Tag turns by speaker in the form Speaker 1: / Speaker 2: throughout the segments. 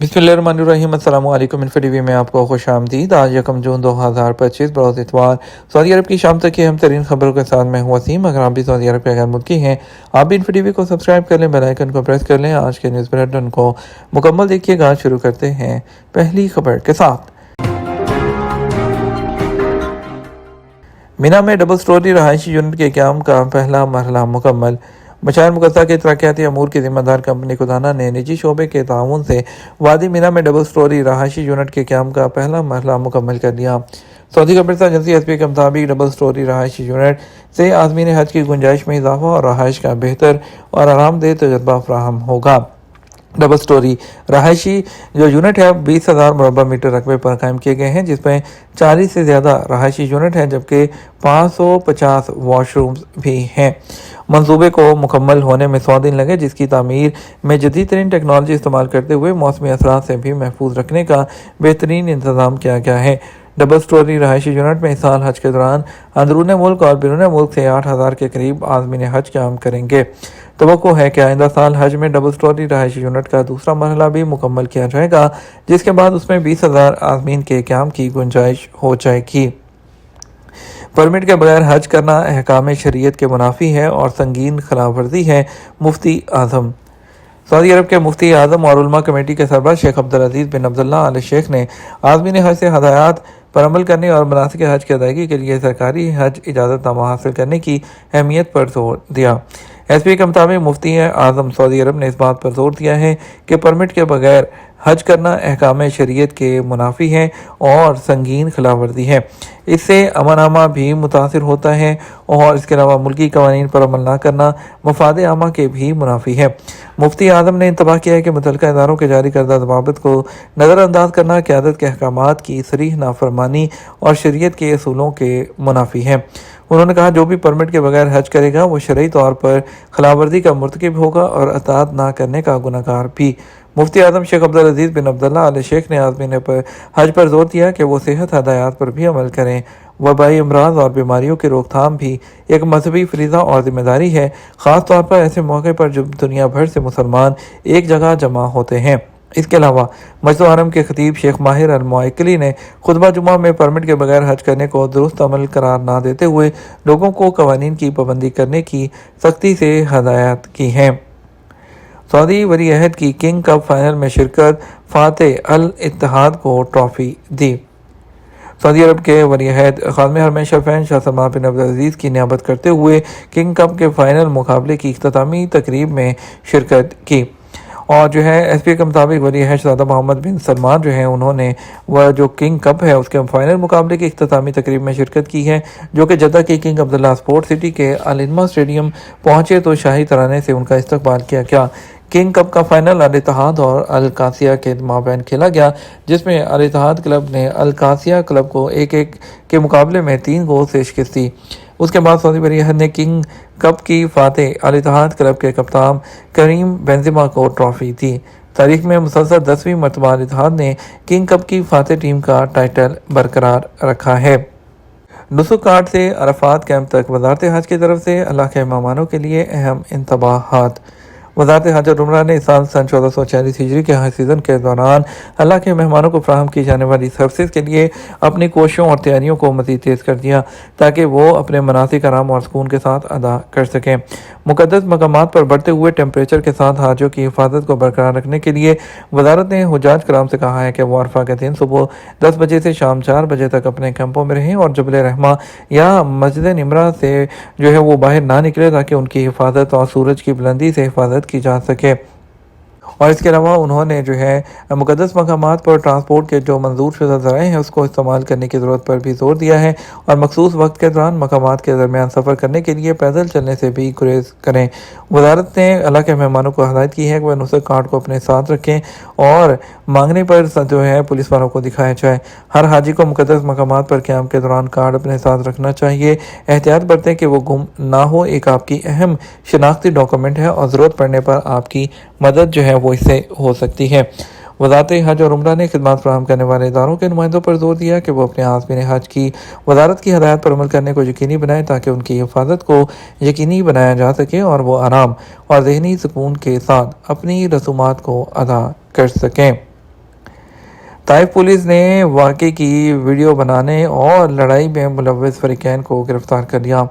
Speaker 1: बिस्मिल्लाहिर्रहमानिर्रहीम। अस्सलाम वालेकुम। इन्फो टीवी में आपको खुश आमदीद। आज 1 जून 2025 बरोज़ इतवार सऊदी अरब की शाम तक की अहम तरीन खबरों के साथ मैं हूँ वसीम। अगर आप भी सऊदी अरब के गैर मुल्की हैं, आप भी इन्फो टीवी को सब्सक्राइब कर लें, बेल आइकन को प्रेस कर लें। आज के न्यूज़ बुलेटिन को मुकम्मल देखिएगा। शुरू करते हैं पहली खबर के साथ। मीना में डबल स्टोरी रहायशी यूनिट के क़याम का पहला मरहला मुकम्मल। मशार मुक़द्दसा के तरक्याती अमूर की ज़िम्मेदार कंपनी खुदाना ने निजी शोबे के ताउन से वादी मीना में डबल स्टोरी रहायशी यूनिट के क़याम का पहला मरहला मुकम्मल कर लिया। सऊदी खबरसां एजेंसी एसपी के मुताबिक डबल स्टोरी रहायशी यूनिट से आज़मीन हज की गुंजाइश में इजाफा और रहायश का बेहतर और आरामदेह तजर्बा फराहम होगा। डबल स्टोरी रहायशी जो यूनिट है 20,000 मुरबा मीटर रकबे पर कायम किए गए हैं, जिसमें 40 से ज़्यादा रहायशी यूनिट हैं, जबकि 550 वॉशरूम्स भी हैं। मंसूबे को मुकम्मल होने में 100 दिन लगे, जिसकी तामीर में जदीद तरीन टेक्नोलॉजी इस्तेमाल करते हुए मौसमी असरात से भी महफूज रखने का बेहतरीन इंतज़ाम किया गया है। डबल स्टोरी रहायशी यूनिट में इस साल हज के दौरान अंदरून मुल्क और बैरून मुल्क से 8,000 के करीब आज़मीन हज क़याम करेंगे। तवक्को है कि आइंदा साल हज में डबल स्टोरी रहायशी यूनिट का दूसरा मरहला भी मुकम्मल किया जाएगा, जिसके बाद उसमें 20,000 आज़मीन के क़याम की गुंजाइश हो जाएगी। परमिट के बगैर हज करना अहकाम शरीयत के मुनाफी है और संगीन खिलाफ वर्जी है। मुफ्ती आज़म सऊदी अरब के मुफ्ती आज़म और उलमा कमेटी के सरबराह शेख अब्दुल अजीज़ बिन अब्दुल्ला आल शेख ने आज़मीन हज से हदायत पर अमल करने और मनासिक हज की अदायगी के लिए सरकारी हज इजाज़तनामा हासिल करने की अहमियत पर जोर दिया। एसपी के मुताबिक मुफ्ती आज़म सऊदी अरब ने इस बात पर जोर दिया है कि परमिट के बगैर हज करना अहकाम शरीयत के मुनाफी है और संगीन खिलाफ वर्जी है। इससे अमन आमा भी मुतासिर होता है और इसके अलावा मुल्की कवानीन पर अमल न करना मफाद आमा के भी मुनाफी है। मुफ्ती आज़म ने इंतबाह किया है कि मुतल्लिका इदारों के जारी करदा ज़वाबित को नज़रअंदाज करना क़यादत के अहकामात की सरीह नाफरमानी और शरीयत के असूलों के मुनाफी है। उन्होंने कहा, जो भी परमिट के बगैर हज करेगा वो शरई तौर पर खिलाफवर्जी का मुर्तकिब होगा और अतात ना करने का गुनहगार भी। मुफ्ती आज़म शेख अब्दुल अजीज़ बिन अब्दुल्ला आल शेख ने आज़मीन पर हज पर जोर दिया कि वो सेहत हदायत पर भी अमल करें। वबाई अमराज और बीमारियों की रोकथाम भी एक मजहबी फरीज़ा और जिम्मेदारी है, ख़ास तौर पर ऐसे मौके पर जब दुनिया भर से मुसलमान एक जगह जमा होते हैं। इसके अलावा मस्जिद हरम के खतीब शेख माहिर अल मुअक्किली ने खुतबा जुमा में परमिट के बगैर हज करने को दुरुस्त अमल करार ना देते हुए लोगों को कवानीन की पाबंदी करने की सख्ती से हदायत की है। सऊदी वली अहद की किंग कप फाइनल में शिरकत, फातेह अल इत्तेहाद को ट्रॉफी दी। सऊदी अरब के वली अहद खादिम हरमैन शरीफैन शाह सलमान बिन अब्दुल अजीज़ की नियाबत करते हुए किंग कप के फाइनल मुकाबले की इख्तितामी तकरीब में शिरकत की। और एसपी के मुताबिक वली अहद शहज़ादा मोहम्मद बिन सलमान उन्होंने वह जो किंग कप है उसके फाइनल मुकाबले की इख्तितामी तकरीब में शिरकत की है, जो कि जद्दा के किंग अब्दुल्ला स्पोर्ट्स सिटी के अल इनमा स्टेडियम पहुंचे तो शाही तराने से उनका इस्तकबाल किया गया। किंग कप का फाइनल अल इत्तेहाद और अल कासिया के माबैन खेला गया, जिसमें अल इत्तेहाद क्लब ने अल कासिया क्लब को 1-1 के मुकाबले में 3 गोल से शिकस्त दी। उसके बाद सऊदी वली अहद ने किंग कप की फातेह अल इत्तेहाद क्लब के कप्तान करीम बेंज़ेमा को ट्रॉफी दी। तारीख में मुसलसल 10वीं मरतबा अल इत्तेहाद ने किंग कप की फातेह टीम का टाइटल बरकरार रखा है। नुसुक कार्ड से अरफात कैंप तक वज़ारत हज की तरफ से अल्लाह के मेहमानों के लिए अहम इंतबाहात। वज़ारत हज और उम्रा ने इस साल सन 1446 हिजरी के हज सीज़न के दौरान अल्लाह के मेहमानों को फ्राहम की जाने वाली सर्विसेज के लिए अपनी कोशिशों और तैयारियों को मज़ीद तेज़ कर दिया, ताकि वो अपने मनासिक आराम और सुकून के साथ अदा कर सकें। मुक़द्दस मकामात पर बढ़ते हुए टेम्परेचर के साथ हाजियों की हिफाजत को बरकरार रखने के लिए वज़ारत ने हुज्जाज कराम से कहा है कि वो अरफा के दिन सुबह 10 बजे से शाम 4 बजे तक अपने कैंपों में रहें और जबल रहमा या मस्जिद निमरा से वो बाहर ना निकले, ताकि उनकी हिफाजत और सूरज की बुलंदी से हिफाजत की जा सके। और इसके अलावा उन्होंने मुक़द्दस मकामात पर ट्रांसपोर्ट के जो मंजूर शुदा ज़राए हैं उसको इस्तेमाल करने की ज़रूरत पर भी जोर दिया है और मखसूस वक्त के दौरान मकामात के दरमियान सफ़र करने के लिए पैदल चलने से भी गुरेज करें। वज़ारत ने अल्लाह के मेहमानों को हदायत की है कि वह नुस्ख़ा कार्ड को अपने साथ रखें और मांगने पर पुलिस वालों को दिखाया जाए। हर हाजी को मुक़द्दस मकामात पर क़याम के दौरान कार्ड अपने साथ रखना चाहिए। एहतियात बरतें कि वो गुम ना हो, एक आपकी अहम शनाख्ती डॉक्यूमेंट है और ज़रूरत पड़ने पर आपकी मदद वो इससे हो सकती है। वज़ारत हज और उम्रा ने खिदमत फराहम करने वाले इदारों के नुमाइंदों पर जोर दिया कि वो अपने आज़मीन हज की वज़ारत की हदायत पर अमल करने को यकीनी बनाएं, ताकि उनकी हिफाजत को यकीनी बनाया जा सके और वो आराम और ज़हनी सुकून के साथ अपनी रसूमात को अदा कर सकें। طائف پولیس نے واقعے کی ویڈیو بنانے اور لڑائی میں ملوث فریقین کو گرفتار کر لیا۔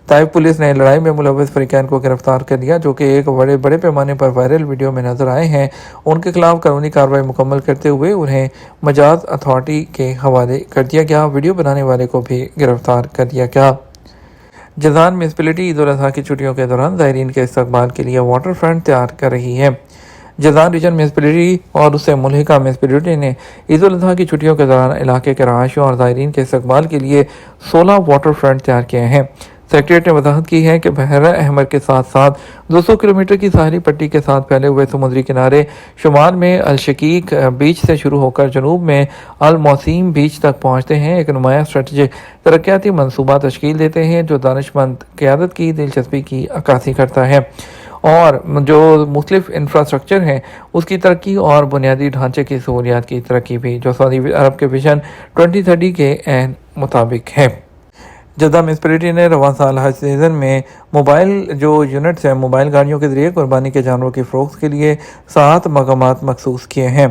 Speaker 1: طائف پولیس نے لڑائی میں ملوث فریقین کو گرفتار کر لیا، جو کہ ایک بڑے پیمانے پر وائرل ویڈیو میں نظر آئے ہیں۔ ان کے خلاف قانونی کارروائی مکمل کرتے ہوئے انہیں مجاز اتھارٹی کے حوالے کر دیا گیا۔ ویڈیو بنانے والے کو بھی گرفتار کر لیا گیا۔ جازان میونسپلٹی عید الاضحیٰ کی چھٹیوں کے دوران زائرین کے استقبال کے لیے واٹر فرنٹ تیار کر رہی ہے۔ جازان ریجن میونسپلٹی اور اس سے ملحقہ میونسپلٹی نے عید الاضحیٰ کی چھٹیوں کے دوران علاقے کے رہائشیوں اور زائرین کے استقبال کے لیے 16 واٹر فرنٹ تیار کیے ہیں۔ سیکریٹریٹ نے وضاحت کی ہے کہ بحیرہ احمر کے ساتھ ساتھ 200 کلومیٹر کی ساحلی پٹی کے ساتھ پھیلے ہوئے سمندری کنارے شمال میں الشقیق بیچ سے شروع ہو کر جنوب میں الموسیم بیچ تک پہنچتے ہیں، ایک نمایاں اسٹریٹجک ترقیاتی منصوبہ تشکیل دیتے ہیں جو دانشمند قیادت کی دلچسپی کی عکاسی کرتا ہے اور جو مختلف انفراسٹرکچر ہیں اس کی ترقی اور بنیادی ڈھانچے کی سہولیات کی ترقی بھی، جو سعودی عرب کے ویژن 2030 کے عین مطابق ہے۔ جدہ میونسپلٹی نے رواں سال حج سیزن میں موبائل جو یونٹس ہیں موبائل گاڑیوں کے ذریعے قربانی کے جانوروں کی فروخت کے لیے 7 مقامات مخصوص کیے ہیں۔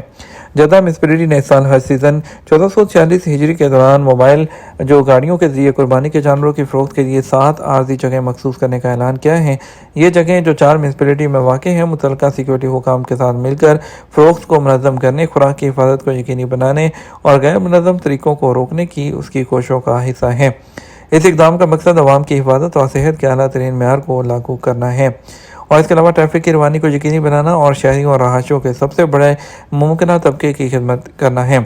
Speaker 1: جدہ میونسپلٹی نے اس سال حج سیزن 1446 ہجری کے دوران موبائل جو گاڑیوں کے ذریعے قربانی کے جانوروں کی فروخت کے لیے 7 عارضی جگہیں مخصوص کرنے کا اعلان کیا ہے۔ یہ جگہیں جو 4 میونسپلٹی میں واقع ہیں متعلقہ سیکیورٹی حکام کے ساتھ مل کر فروخت کو منظم کرنے، خوراک کی حفاظت کو یقینی بنانے اور غیر منظم طریقوں کو روکنے کی اس کی کوششوں کا حصہ ہیں۔ اس اقدام کا مقصد عوام کی حفاظت اور صحت کے اعلیٰ ترین معیار کو لاگو کرنا ہے اور اس کے علاوہ ٹریفک کی روانی کو یقینی بنانا اور شہریوں اور رہائشیوں کے سب سے بڑے ممکنہ طبقے کی خدمت کرنا ہے۔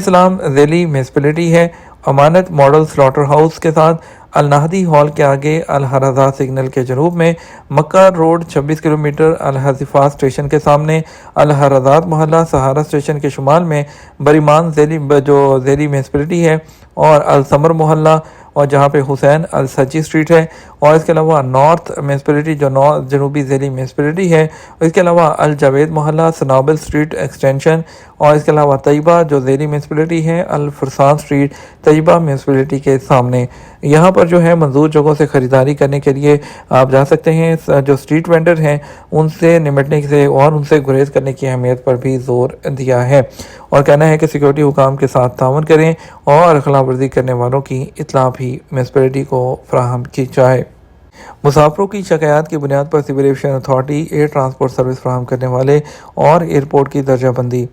Speaker 1: سلام ذیلی میونسپلٹی ہے۔ امانت ماڈل سلاٹر ہاؤس کے ساتھ النہدی ہال کے آگے، الحرزات سگنل کے جنوب میں، مکہ روڈ 26 کلومیٹر، الحذیفات اسٹیشن کے سامنے، الحرزات محلہ سہارا اسٹیشن کے شمال میں، بریمان ذیلی میونسپلٹی ہے اور السمر محلہ اور جہاں پہ حسین السجی اسٹریٹ ہے، اور اس کے علاوہ نارتھ میونسپلٹی جو جنوبی ذیلی میونسپلٹی ہے، اس کے علاوہ الجاوید محلہ سنابل اسٹریٹ ایکسٹینشن، اور اس کے علاوہ طیبہ جو ذیلی میونسپلٹی ہے، الفرسان اسٹریٹ طیبہ میونسپلٹی کے سامنے۔ یہاں پر جو ہے منظور جگہوں سے خریداری کرنے کے لیے آپ جا سکتے ہیں۔ جو اسٹریٹ وینڈر ہیں ان سے نمٹنے سے اور ان سے گریز کرنے کی اہمیت پر بھی زور دیا ہے اور کہنا ہے کہ سیکیورٹی حکام کے ساتھ تعاون کریں اور خلاف ورزی کرنے والوں کی اطلاع بھی میونسپلٹی کو فراہم کی جائے۔ مسافروں کی شکایات کی بنیاد پر civil aviation authority air transport service فراہم کرنے والے اور ایئرپورٹ کی درجہ بندی۔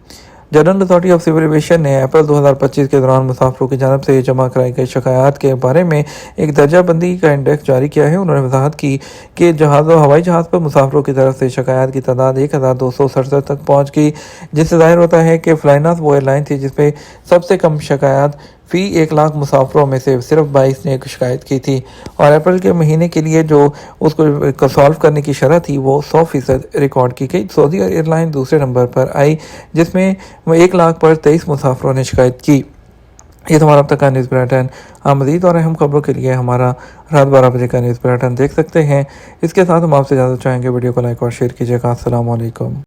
Speaker 1: General authority of civil aviation نے اپریل 2025 کے دوران مسافروں کی جانب سے جمع کرائی گئی شکایات کے بارے میں ایک درجہ بندی کا انڈیکس جاری کیا ہے۔ انہوں نے وضاحت کی کہ ہوائی جہاز پر مسافروں کی طرف سے شکایات کی تعداد 1267 تک پہنچ گئی، جس سے ظاہر ہوتا ہے کہ فلائناس وہ ایئر لائن تھی جس پہ سب سے کم شکایات فی 1,00,000 مسافروں میں سے صرف 22 نے ایک شکایت کی تھی، اور اپریل کے مہینے کے لیے جو اس کو سالو کرنے کی شرح تھی وہ 100% ریکارڈ کی گئی۔ سعودی ایئر لائن دوسرے نمبر پر آئی جس میں 1,00,000 پر 23 مسافروں نے شکایت کی۔ یہ ہمارا اب تک کا نیوز بلیٹن۔ آپ مزید اور اہم خبروں کے لیے ہمارا رات 12 بجے کا نیوز بلیٹن دیکھ سکتے ہیں۔ اس کے ساتھ ہم آپ سے اجازت چاہیں گے، ویڈیو کو لائک اور شیئر کیجیے گا۔ السلام علیکم۔